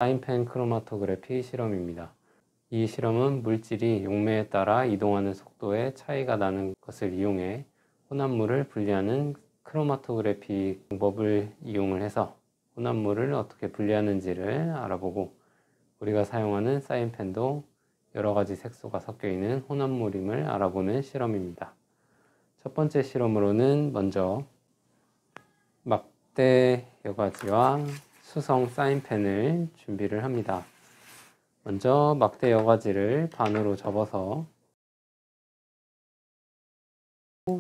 사인펜 크로마토그래피 실험입니다. 이 실험은 물질이 용매에 따라 이동하는 속도에 차이가 나는 것을 이용해 혼합물을 분리하는 크로마토그래피 방법을 이용을 해서 혼합물을 어떻게 분리하는지를 알아보고, 우리가 사용하는 사인펜도 여러가지 색소가 섞여 있는 혼합물임을 알아보는 실험입니다. 첫 번째 실험으로는 먼저 막대 여과지와 수성 사인펜을 준비를 합니다. 먼저 막대 여과지를 반으로 접어서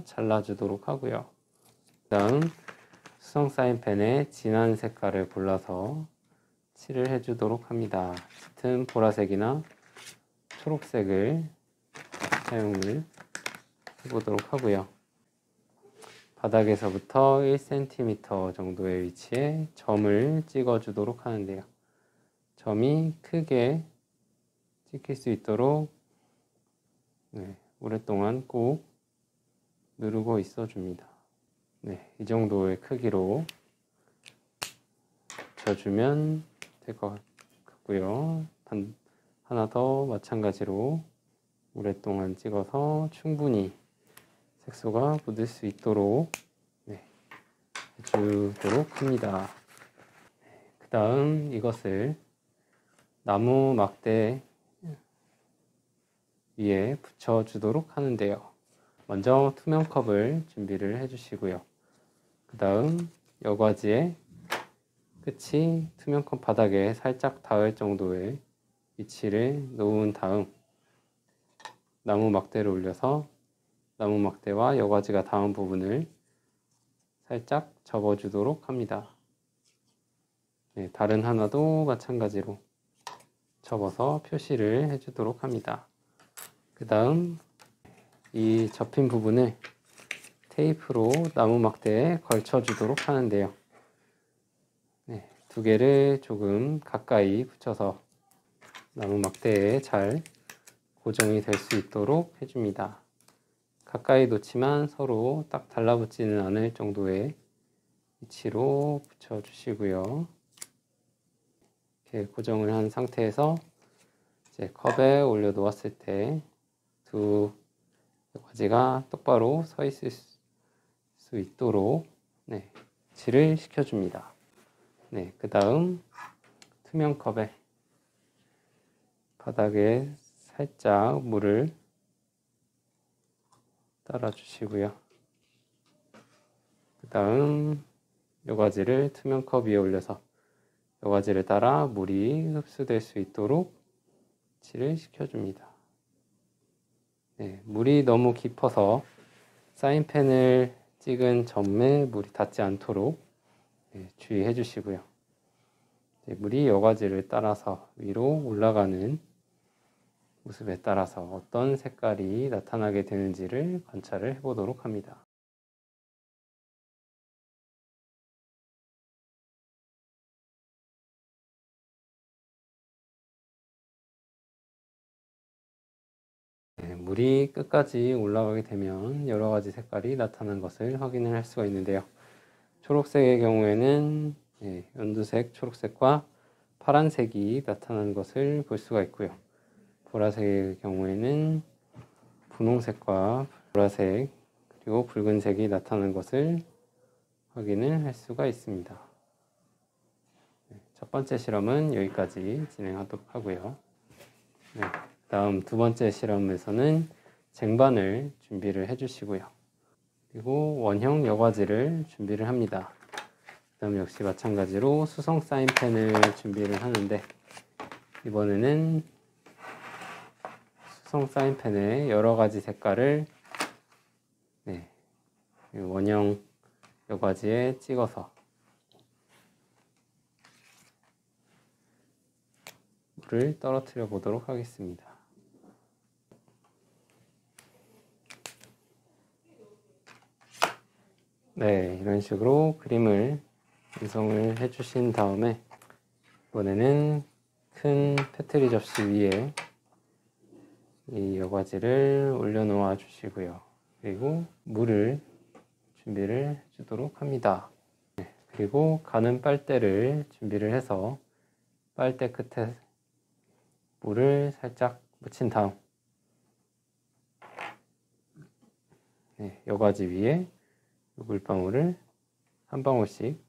잘라주도록 하고요. 그 다음 수성 사인펜에 진한 색깔을 골라서 칠을 해주도록 합니다. 짙은 보라색이나 초록색을 사용을 해보도록 하고요. 바닥에서부터 1cm 정도의 위치에 점을 찍어주도록 하는데요. 점이 크게 찍힐 수 있도록 오랫동안 꼭 누르고 있어줍니다. 이 정도의 크기로 붙여주면 될 것 같고요. 하나 더 마찬가지로 오랫동안 찍어서 충분히 색소가 묻을 수 있도록 해주도록 합니다. 그 다음 이것을 나무 막대 위에 붙여주도록 하는데요. 먼저 투명 컵을 준비를 해주시고요. 그 다음 여과지의 끝이 투명컵 바닥에 살짝 닿을 정도의 위치를 놓은 다음 나무 막대를 올려서 나무 막대와 여과지가 닿은 부분을 살짝 접어주도록 합니다. 다른 하나도 마찬가지로 접어서 표시를 해주도록 합니다. 그 다음 이 접힌 부분을 테이프로 나무 막대에 걸쳐주도록 하는데요. 두 개를 조금 가까이 붙여서 나무 막대에 잘 고정이 될 수 있도록 해줍니다. 가까이 놓지만 서로 딱 달라붙지는 않을 정도의 위치로 붙여주시고요. 이렇게 고정을 한 상태에서 이제 컵에 올려 놓았을 때 두 여과지가 똑바로 서 있을 수 있도록 위치를 시켜줍니다. 그 다음 투명 컵에 바닥에 살짝 물을 따라 주시고요. 그 다음 여과지를 투명 컵 위에 올려서 여과지를 따라 물이 흡수될 수 있도록 칠을 시켜줍니다. 물이 너무 깊어서 사인펜을 찍은 점에 물이 닿지 않도록 주의해 주시고요. 물이 여과지를 따라서 위로 올라가는 모습에 따라서 어떤 색깔이 나타나게 되는지를 관찰을 해보도록 합니다. 물이 끝까지 올라가게 되면 여러 가지 색깔이 나타나는 것을 확인을 할 수가 있는데요. 초록색의 경우에는 연두색, 초록색과 파란색이 나타나는 것을 볼 수가 있고요. 보라색의 경우에는 분홍색과 보라색 그리고 붉은색이 나타나는 것을 확인을 할 수가 있습니다. 첫 번째 실험은 여기까지 진행하도록 하고요. 다음 두 번째 실험에서는 쟁반을 준비를 해주시고요. 그리고 원형 여과지를 준비를 합니다. 그 다음 역시 마찬가지로 수성 사인펜을 준비를 하는데, 이번에는 수성 사인펜에 여러 가지 색깔을 원형 여과지에 찍어서 물을 떨어뜨려 보도록 하겠습니다. 이런 식으로 그림을 완성을 해주신 다음에 이번에는 큰 페트리 접시 위에 이 여과지를 올려놓아 주시고요. 그리고 물을 준비를 해주도록 합니다. 그리고 가는 빨대를 준비를 해서 빨대 끝에 물을 살짝 묻힌 다음 여과지 위에 물방울을 한 방울씩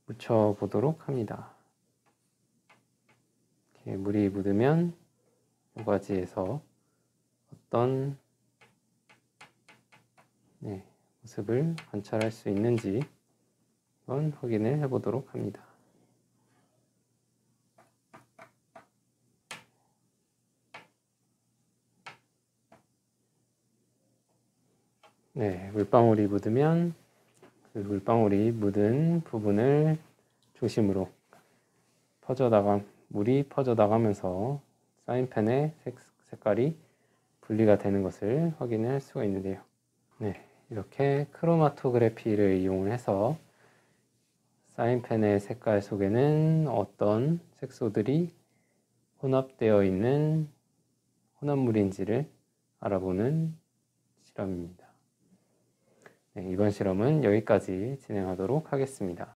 묻혀 보도록 합니다. 이렇게 물이 묻으면 여과지에서 어떤 모습을 관찰할 수 있는지 한번 확인을 해 보도록 합니다. 물방울이 묻으면 그 물방울이 묻은 부분을 중심으로 물이 퍼져나가면서 사인펜의 색깔이 분리가 되는 것을 확인할 수가 있는데요. 이렇게 크로마토그래피를 이용해서 사인펜의 색깔 속에는 어떤 색소들이 혼합되어 있는 혼합물인지를 알아보는 실험입니다. 이번 실험은 여기까지 진행하도록 하겠습니다.